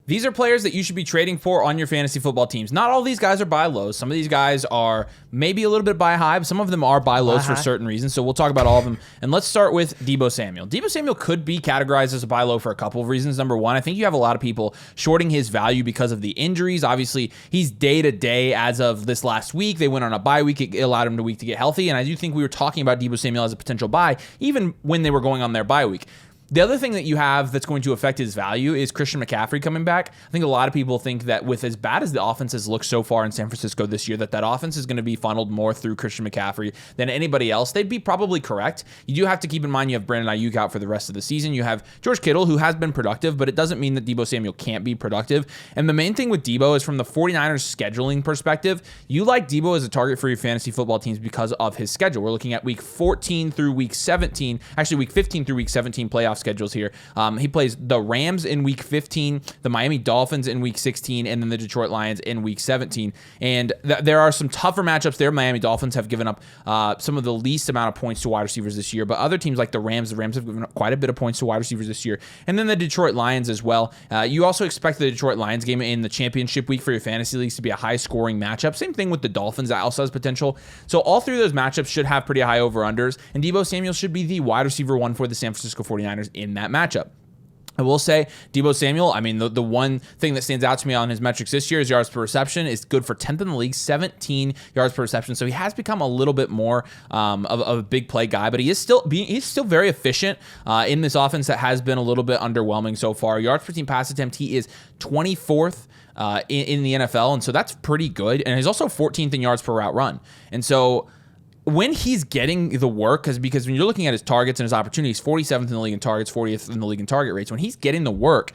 These are players that you should be trading for on your fantasy football teams. Not all these guys are buy lows. Some of these guys are maybe a little bit buy high, but some of them are buy lows for certain reasons. So we'll talk about all of them. And let's start with Deebo Samuel. Deebo Samuel could be categorized as a buy low for a couple of reasons. Number one, I think you have a lot of people shorting his value because of the injuries. Obviously, he's day to day as of this last week. They went on a bye week. It allowed him to get healthy. And I do think we were talking about Deebo Samuel as a potential buy, even when they were going on their bye week. The other thing that you have that's going to affect his value is Christian McCaffrey coming back. I think a lot of people think that with as bad as the offense has looked so far in San Francisco this year, that offense is going to be funneled more through Christian McCaffrey than anybody else. They'd be probably correct. You do have to keep in mind you have Brandon Ayuk out for the rest of the season. You have George Kittle, who has been productive, but it doesn't mean that Deebo Samuel can't be productive. And the main thing with Deebo is from the 49ers scheduling perspective, you like Deebo as a target for your fantasy football teams because of his schedule. We're looking at week 14 through week 17, actually week 15 through week 17 playoff schedules here. He plays the Rams in week 15, the Miami Dolphins in week 16, and then the Detroit Lions in week 17. And there are some tougher matchups there. Miami Dolphins have given up some of the least amount of points to wide receivers this year, but other teams like the Rams have given up quite a bit of points to wide receivers this year. And then the Detroit Lions as well. You also expect the Detroit Lions game in the championship week for your fantasy leagues to be a high-scoring matchup. Same thing with the Dolphins. That also has potential. So all three of those matchups should have pretty high over-unders, and Deebo Samuel should be the wide receiver one for the San Francisco 49ers in that matchup. I will say, Deebo Samuel, I mean, the one thing that stands out to me on his metrics this year is yards per reception. Is good for 10th in the league, 17 yards per reception. So he has become a little bit more of a big play guy, but he's still very efficient in this offense that has been a little bit underwhelming so far. Yards per team pass attempt, he is 24th in the NFL, and so that's pretty good. And he's also 14th in yards per route run. And so when he's getting the work, because when you're looking at his targets and his opportunities, 47th in the league in targets, 40th in the league in target rates. When he's getting the work,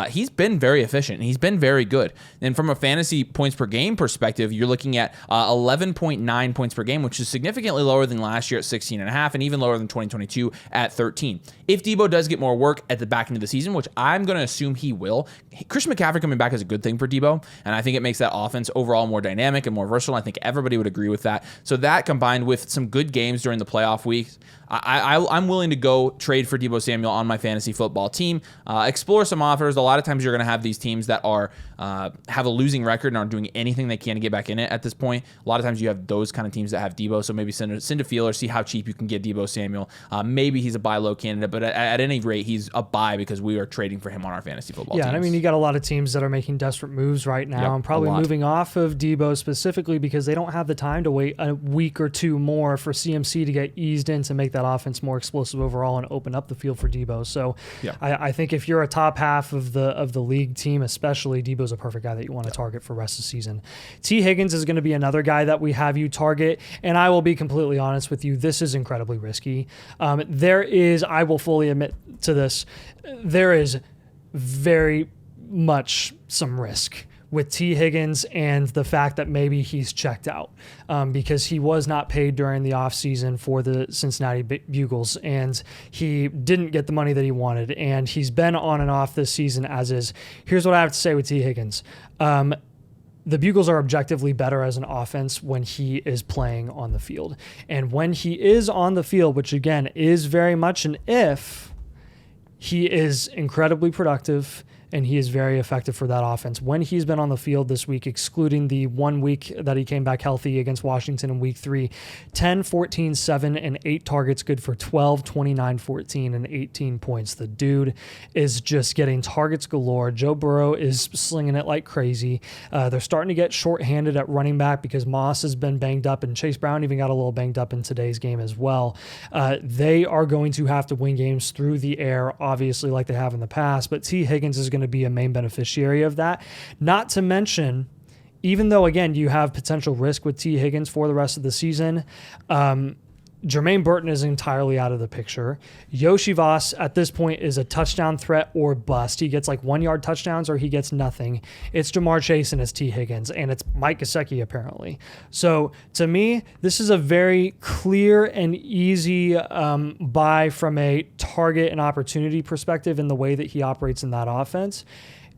he's been very efficient. He's been very good. And from a fantasy points per game perspective, you're looking at 11.9 points per game, which is significantly lower than last year at 16.5 and even lower than 2022 at 13. If Deebo does get more work at the back end of the season, which I'm going to assume he will, Christian McCaffrey coming back is a good thing for Deebo, and I think it makes that offense overall more dynamic and more versatile. I think everybody would agree with that. So that combined with some good games during the playoff weeks, I'm willing to go trade for Deebo Samuel on my fantasy football team. Explore some offers. A lot of times you're going to have these teams that are have a losing record and aren't doing anything they can to get back in it at this point. A lot of times you have those kind of teams that have Deebo, so maybe send a feeler, see how cheap you can get Deebo Samuel. Maybe he's a buy low candidate, but at any rate, he's a buy because we are trading for him on our fantasy football teams. Yeah, and I mean, you got a lot of teams that are making desperate moves right now and probably moving off of Deebo specifically because they don't have the time to wait a week or two more for CMC to get eased in to make that offense more explosive overall and open up the field for Deebo. So I think if you're a top half of the league team, especially, Deebo's a perfect guy that you want to target for the rest of the season. T. Higgins is going to be another guy that we have you target, and I will be completely honest with you, this is incredibly risky. I will fully admit to this, there is very much some risk with T. Higgins and the fact that maybe he's checked out because he was not paid during the offseason for the Cincinnati Bugles, and he didn't get the money that he wanted, and he's been on and off this season as is. Here's what I have to say with T. Higgins. The Bugles are objectively better as an offense when he is playing on the field. And when he is on the field, which again is very much an if, he is incredibly productive and he is very effective for that offense. When he's been on the field this week, excluding the 1 week that he came back healthy against Washington in week 3, 10, 14, 7, and 8 targets, good for 12, 29, 14, and 18 points. The dude is just getting targets galore. Joe Burrow is slinging it like crazy. They're starting to get shorthanded at running back because Moss has been banged up, and Chase Brown even got a little banged up in today's game as well. They are going to have to win games through the air, obviously, like they have in the past, but T. Higgins is going to be a main beneficiary of that. Not to mention, even though, again, you have potential risk with T. Higgins for the rest of the season, Jermaine Burton is entirely out of the picture. Yoshi Voss at this point is a touchdown threat or bust. He gets like 1-yard touchdowns or he gets nothing. It's Jamar Chase and it's T. Higgins, and it's Mike Gesicki apparently. So to me, this is a very clear and easy buy from a target and opportunity perspective in the way that he operates in that offense.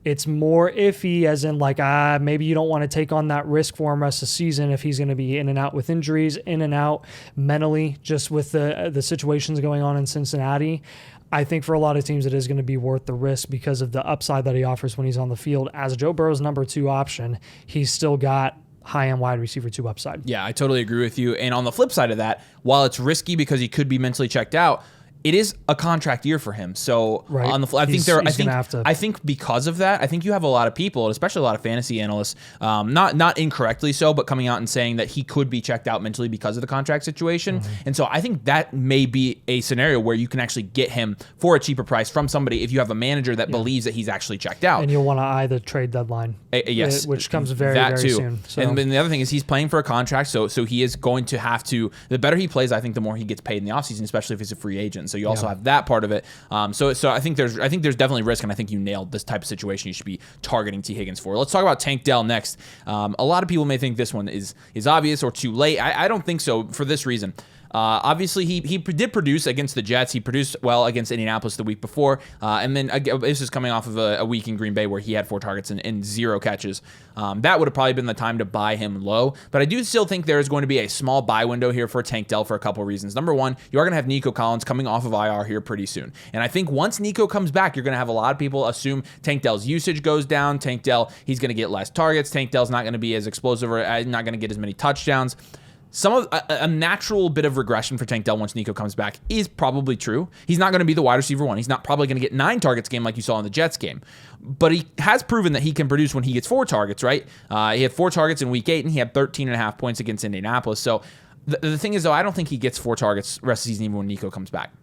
It's more iffy as in like, maybe you don't want to take on that risk for him rest of the season if he's going to be in and out with injuries, in and out mentally, just with the situations going on in Cincinnati. I think for a lot of teams, it is going to be worth the risk because of the upside that he offers when he's on the field. As Joe Burrow's number 2 option, he's still got high-end wide receiver 2 upside. Yeah, I totally agree with you. And on the flip side of that, while it's risky because he could be mentally checked out, it is a contract year for him. So right. on the, I think because of that, I think you have a lot of people, especially a lot of fantasy analysts, not incorrectly so, but coming out and saying that he could be checked out mentally because of the contract situation. And so I think that may be a scenario where you can actually get him for a cheaper price from somebody if you have a manager that believes that he's actually checked out. And you'll want to eye the trade deadline, yes, which comes very soon. So. And then the other thing is he's playing for a contract, so he is going to have to. The better he plays, I think, the more he gets paid in the offseason, especially if he's a free agent. So you also have that part of it. So I think there's definitely risk, and I think you nailed this type of situation you should be targeting T. Higgins for. Let's talk about Tank Dell next. A lot of people may think this one is obvious or too late. I don't think so for this reason. Obviously, he did produce against the Jets. He produced well against Indianapolis the week before. And then this is coming off of a week in Green Bay where he had 4 targets and 0 catches. That would have probably been the time to buy him low. But I do still think there is going to be a small buy window here for Tank Dell for a couple of reasons. Number one, you are going to have Nico Collins coming off of IR here pretty soon. And I think once Nico comes back, you're going to have a lot of people assume Tank Dell's usage goes down. Tank Dell, he's going to get less targets. Tank Dell's not going to be as explosive or not going to get as many touchdowns. Some of a natural bit of regression for Tank Dell once Nico comes back is probably true. He's not going to be the wide receiver 1. He's not probably going to get 9 targets a game like you saw in the Jets game. But he has proven that he can produce when he gets 4 targets, right? He had 4 targets in week 8, and he had 13.5 points against Indianapolis. So the thing is, though, I don't think he gets 4 targets the rest of the season even when Nico comes back.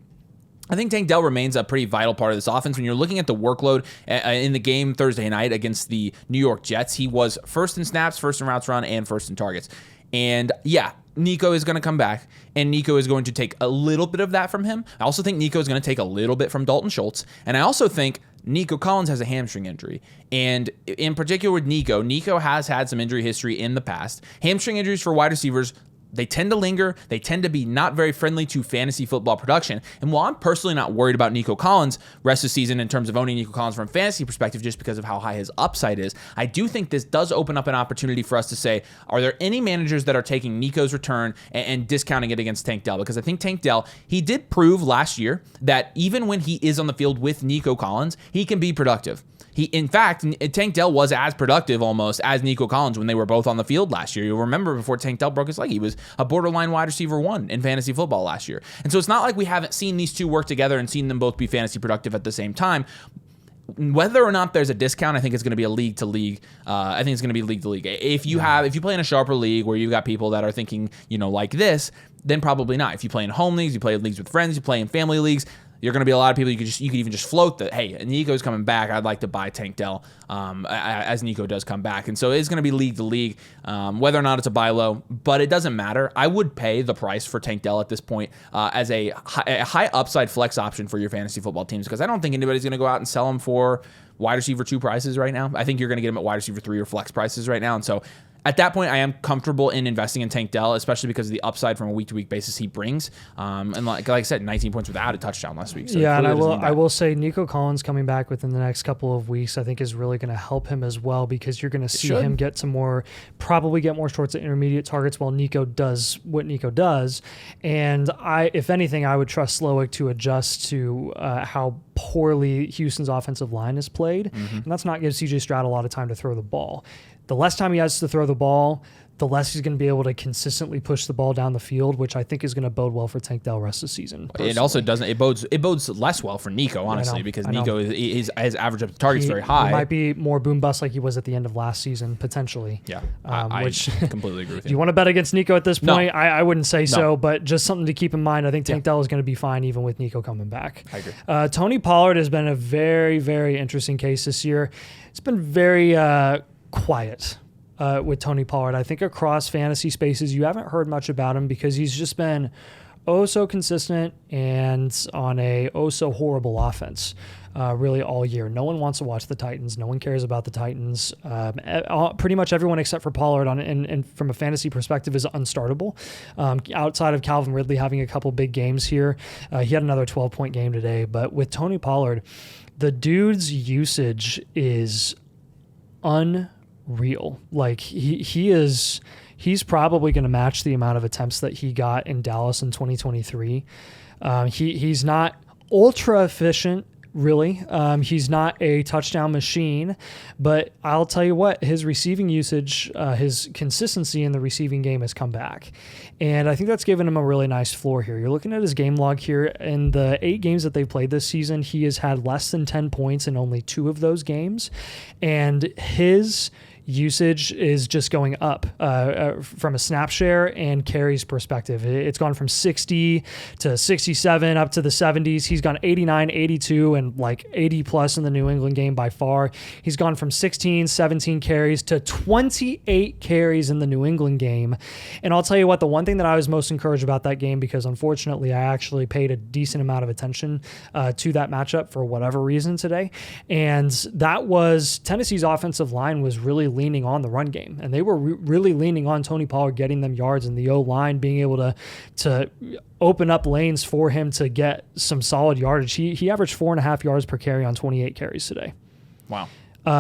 I think Tank Dell remains a pretty vital part of this offense. When you're looking at the workload in the game Thursday night against the New York Jets, he was first in snaps, first in routes run, and first in targets. And yeah, Nico is going to come back, and Nico is going to take a little bit of that from him. I also think Nico is going to take a little bit from Dalton Schultz, and I also think Nico Collins has a hamstring injury. And in particular with Nico has had some injury history in the past. Hamstring injuries for wide receivers, they tend to linger. They tend to be not very friendly to fantasy football production. And while I'm personally not worried about Nico Collins rest of the season in terms of owning Nico Collins from a fantasy perspective just because of how high his upside is, I do think this does open up an opportunity for us to say, are there any managers that are taking Nico's return and discounting it against Tank Dell? Because I think Tank Dell, he did prove last year that even when he is on the field with Nico Collins, he can be productive. In fact, Tank Dell was as productive almost as Nico Collins when they were both on the field last year. You'll remember before Tank Dell broke his leg, he was a borderline wide receiver 1 in fantasy football last year. And so it's not like we haven't seen these two work together and seen them both be fantasy productive at the same time. Whether or not there's a discount, I think it's going to be a league to league. I think it's going to be league to league. If you play in a sharper league where you've got people that are thinking, like this, then probably not. If you play in home leagues, you play in leagues with friends, you play in family leagues, you're going to be a lot of people. You could even just float that. Hey, Nico's coming back. I'd like to buy Tank Dell as Nico does come back, and so it's going to be league to league, whether or not it's a buy low. But it doesn't matter. I would pay the price for Tank Dell at this point as a high upside flex option for your fantasy football teams because I don't think anybody's going to go out and sell him for wide receiver 2 prices right now. I think you're going to get him at wide receiver 3 or flex prices right now, and so. At that point, I am comfortable in investing in Tank Dell, especially because of the upside from a week-to-week basis he brings. And like I said, 19 points without a touchdown last week. So yeah, and I will say Nico Collins coming back within the next couple of weeks, I think is really going to help him as well because you're going to see him get probably get more short to intermediate targets while Nico does what Nico does. And if anything, I would trust Slowick to adjust to how poorly Houston's offensive line is played. And that's not give CJ Stroud a lot of time to throw the ball. The less time he has to throw the ball, the less he's going to be able to consistently push the ball down the field, which I think is going to bode well for Tank Dell rest of the season. Personally. It also doesn't. It bodes less well for Nico, honestly, because Nico his average up the target's very high. He might be more boom bust like he was at the end of last season, potentially. Yeah, I completely agree with you. Do you want to bet against Nico at this point? No. I wouldn't say so, but just something to keep in mind. I think Tank Dell is going to be fine even with Nico coming back. I agree. Tony Pollard has been a very, very interesting case this year. It's been very quiet. With Tony Pollard. I think across fantasy spaces, you haven't heard much about him because he's just been so consistent and on a so horrible offense really all year. No one wants to watch the Titans. No one cares about the Titans. Pretty much everyone except for Pollard and from a fantasy perspective is unstartable. Outside of Calvin Ridley having a couple big games here, he had another 12-point game today. But with Tony Pollard, the dude's usage is unreal. Like he's probably going to match the amount of attempts that he got in Dallas in 2023. He's not ultra efficient. Really. He's not a touchdown machine, but I'll tell you what, his receiving usage, his consistency in the receiving game has come back. And I think that's given him a really nice floor here. You're looking at his game log here. In the 8 games that they've played this season, he has had less than 10 points in only 2 of those games. And his usage is just going up from a snap share and carries perspective. It's gone from 60 to 67 up to the 70s. He's gone 89, 82, and like 80 plus in the New England game by far. He's gone from 16, 17 carries to 28 carries in the New England game. And I'll tell you what, the one thing that I was most encouraged about that game, because unfortunately I actually paid a decent amount of attention to that matchup for whatever reason today, and that was Tennessee's offensive line was really leaning on the run game, and they were really leaning on Tony Pollard getting them yards and the O-line being able to open up lanes for him to get some solid yardage. He averaged 4.5 yards per carry on 28 carries today. Wow.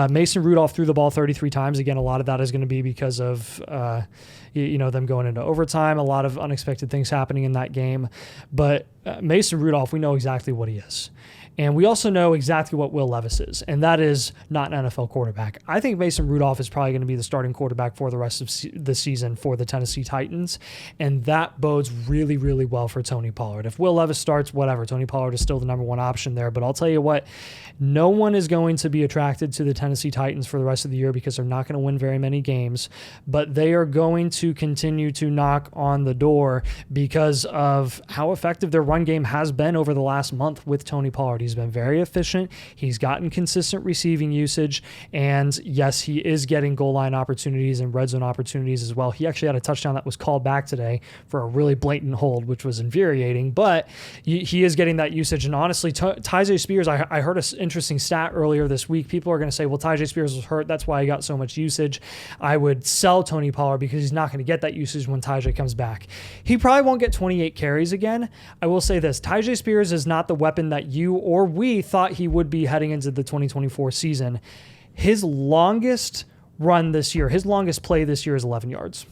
Mason Rudolph threw the ball 33 times. Again, a lot of that is going to be because of them going into overtime, a lot of unexpected things happening in that game. But Mason Rudolph, we know exactly what he is. And we also know exactly what Will Levis is, and that is not an NFL quarterback. I think Mason Rudolph is probably going to be the starting quarterback for the rest of the season for the Tennessee Titans, and that bodes really, really well for Tony Pollard. If Will Levis starts, whatever, Tony Pollard is still the number one option there, but I'll tell you what, no one is going to be attracted to the Tennessee Titans for the rest of the year because they're not going to win very many games, but they are going to continue to knock on the door because of how effective their run game has been over the last month with Tony Pollard. He's been very efficient. He's gotten consistent receiving usage. And yes, he is getting goal line opportunities and red zone opportunities as well. He actually had a touchdown that was called back today for a really blatant hold, which was infuriating, but he is getting that usage. And honestly, Tyjae Spears, I heard an interesting stat earlier this week. People are going to say, well, Tyjae Spears was hurt. That's why he got so much usage. I would sell Tony Pollard because he's not going to get that usage when Tyjae comes back. He probably won't get 28 carries again. I will say this, Tyjae Spears is not the weapon that you or we thought he would be heading into the 2024 season. His longest run this year, his longest play this year is 11 yards.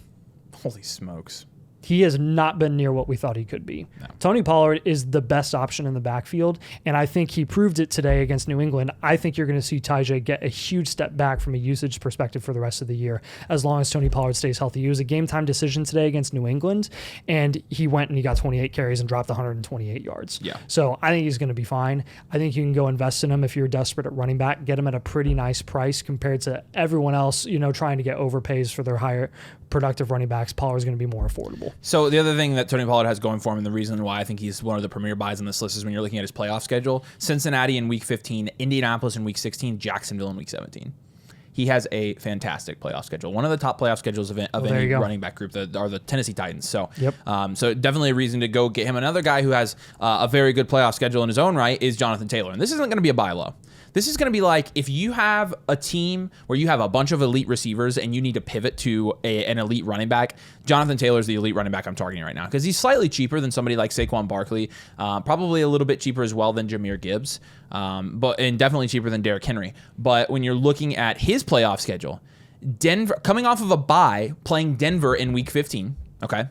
Holy smokes. He has not been near what we thought he could be. No. Tony Pollard is the best option in the backfield, and I think he proved it today against New England. I think you're going to see Tyjae get a huge step back from a usage perspective for the rest of the year as long as Tony Pollard stays healthy. He was a game-time decision today against New England, and he went and he got 28 carries and dropped 128 yards. Yeah. So I think he's going to be fine. I think you can go invest in him if you're desperate at running back, get him at a pretty nice price compared to everyone else, trying to get overpays for their higher productive running backs. Pollard's going to be more affordable. So the other thing that Tony Pollard has going for him, and the reason why I think he's one of the premier buys on this list, is when you're looking at his playoff schedule: Cincinnati in week 15, Indianapolis in week 16, Jacksonville in week 17. He has a fantastic playoff schedule. One of the top playoff schedules of any running back group that are the Tennessee Titans. So, so definitely a reason to go get him. Another guy who has a very good playoff schedule in his own right is Jonathan Taylor. And this isn't going to be a buy low. This is going to be like if you have a team where you have a bunch of elite receivers and you need to pivot to an elite running back. Jonathan Taylor is the elite running back I'm targeting right now because he's slightly cheaper than somebody like Saquon Barkley, probably a little bit cheaper as well than Jahmyr Gibbs, and definitely cheaper than Derrick Henry. But when you're looking at his playoff schedule, Denver coming off of a bye, playing Denver in week 15, okay,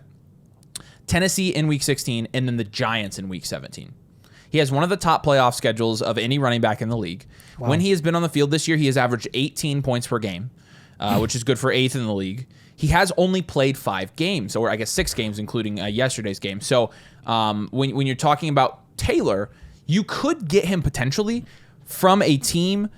Tennessee in week 16, and then the Giants in week 17. He has one of the top playoff schedules of any running back in the league. Wow. When he has been on the field this year, he has averaged 18 points per game, which is good for 8th in the league. He has only played 5 games, or I guess 6 games, including yesterday's game. So when you're talking about Taylor, you could get him potentially from a team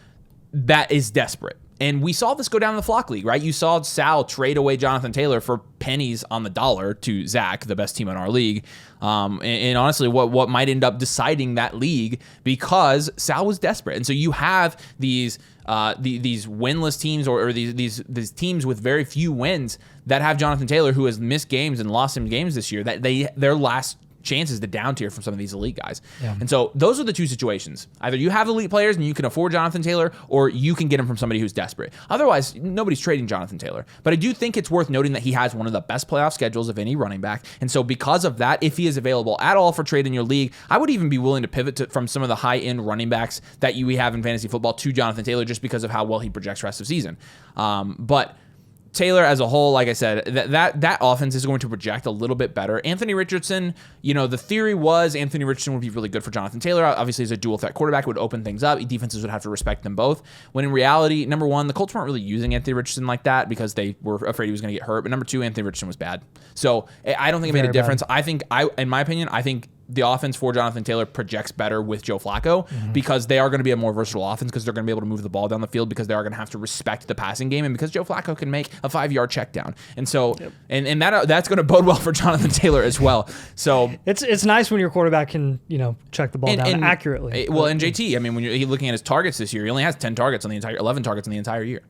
that is desperate. And we saw this go down in the Flock League, right? You saw Sal trade away Jonathan Taylor for pennies on the dollar to Zach, the best team in our league. And honestly, what might end up deciding that league because Sal was desperate. And so you have these winless teams or these teams with very few wins that have Jonathan Taylor, who has missed games and lost some games this year, that their last chances to down tier from some of these elite guys. Yeah. And so those are the two situations. Either you have elite players and you can afford Jonathan Taylor, or you can get him from somebody who's desperate. Otherwise, nobody's trading Jonathan Taylor. But I do think it's worth noting that he has one of the best playoff schedules of any running back. And so because of that, if he is available at all for trade in your league, I would even be willing to pivot from some of the high-end running backs that we have in fantasy football to Jonathan Taylor just because of how well he projects rest of season. But Taylor as a whole, like I said, that offense is going to project a little bit better. Anthony Richardson, the theory was Anthony Richardson would be really good for Jonathan Taylor. Obviously, as a dual threat quarterback, it would open things up. Defenses would have to respect them both. When in reality, number one, the Colts weren't really using Anthony Richardson like that because they were afraid he was going to get hurt. But number two, Anthony Richardson was bad. So I don't think it made a difference. In my opinion, I think the offense for Jonathan Taylor projects better with Joe Flacco because they are going to be a more versatile offense because they're going to be able to move the ball down the field because they are going to have to respect the passing game and because Joe Flacco can make a 5-yard check down. And so, and that's going to bode well for Jonathan Taylor as well. So it's nice when your quarterback can, check the ball down accurately. Well, and JT, I mean, when you're looking at his targets this year, he only has 11 targets on the entire year.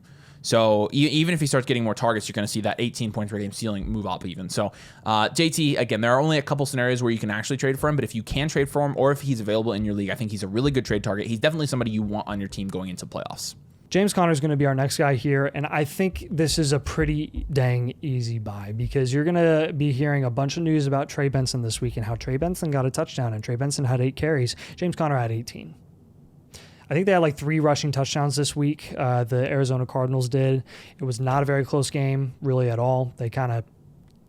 So even if he starts getting more targets, you're going to see that 18 points per game ceiling move up even. So JT, again, there are only a couple scenarios where you can actually trade for him, but if you can trade for him or if he's available in your league, I think he's a really good trade target. He's definitely somebody you want on your team going into playoffs. James Conner is going to be our next guy here, and I think this is a pretty dang easy buy because you're going to be hearing a bunch of news about Trey Benson this week and how Trey Benson got a touchdown, and Trey Benson had 8 carries. James Conner had 18. I think they had like 3 rushing touchdowns this week. The Arizona Cardinals did. It was not a very close game, really, at all. They kind of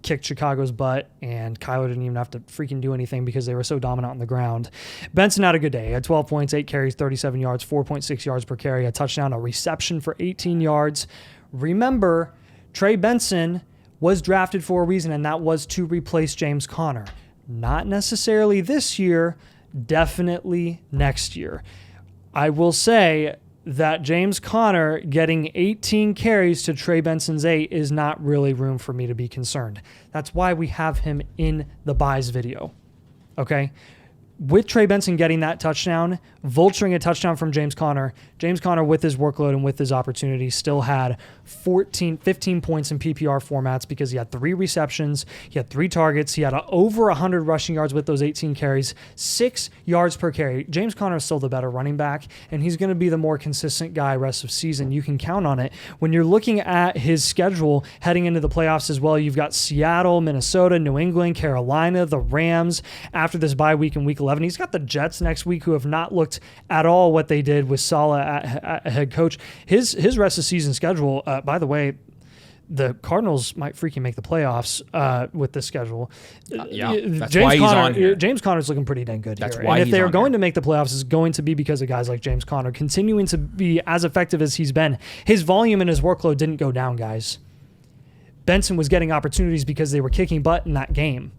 kicked Chicago's butt, and Kyler didn't even have to freaking do anything because they were so dominant on the ground. Benson had a good day. He had 12 points, 8 carries, 37 yards, 4.6 yards per carry, a touchdown, a reception for 18 yards. Remember, Trey Benson was drafted for a reason, and that was to replace James Conner. Not necessarily this year, definitely next year. I will say that James Conner getting 18 carries to Trey Benson's 8 is not really room for me to be concerned. That's why we have him in the buys video. Okay? With Trey Benson getting that touchdown, vulturing a touchdown from James Conner with his workload and with his opportunity still had 15 points in PPR formats because he had 3 receptions, he had 3 targets, he had over 100 rushing yards with those 18 carries, 6 yards per carry. James Conner is still the better running back, and he's going to be the more consistent guy rest of season. You can count on it. When you're looking at his schedule heading into the playoffs as well, you've got Seattle, Minnesota, New England, Carolina, the Rams after this bye week in week 11. He's got the Jets next week, who have not looked at all what they did with Saleh at head coach. His rest of season schedule, by the way, the Cardinals might freaking make the playoffs with this schedule. That's why he's on here. James Conner's looking pretty dang good That's here. Why and if they are going here. to make the playoffs, it's going to be because of guys like James Conner continuing to be as effective as he's been. His volume and his workload didn't go down, guys. Benson was getting opportunities because they were kicking butt in that game.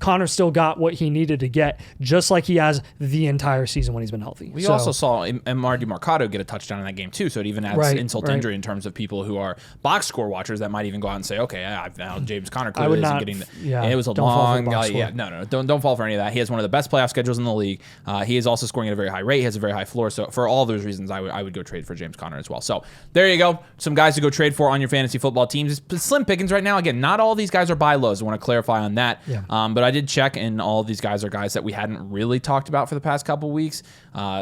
Conner still got what he needed to get, just like he has the entire season when he's been healthy. We also saw Marty Mercado get a touchdown in that game too, so it even adds insult to injury in terms of people who are box score watchers that might even go out and say, okay, now James Conner clearly isn't getting and it was a long don't fall for any of that. He has one of the best playoff schedules in the league. He is also scoring at a very high rate. He has a very high floor. So for all those reasons, I would go trade for James Conner as well. So there you go. Some guys to go trade for on your fantasy football teams. It's slim pickings right now. Again, not all these guys are buy lows. I want to clarify on that. Yeah. But I did check, and all of these guys are guys that we hadn't really talked about for the past couple weeks.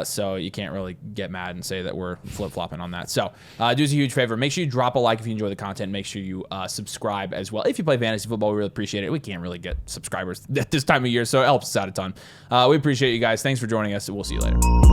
So you can't really get mad and say that we're flip-flopping on that. So do us a huge favor. Make sure you drop a like if you enjoy the content. Make sure you subscribe as well. If you play fantasy football, we really appreciate it. We can't really get subscribers at this time of year, so it helps us out a ton. We appreciate you guys. Thanks for joining us. We'll see you later.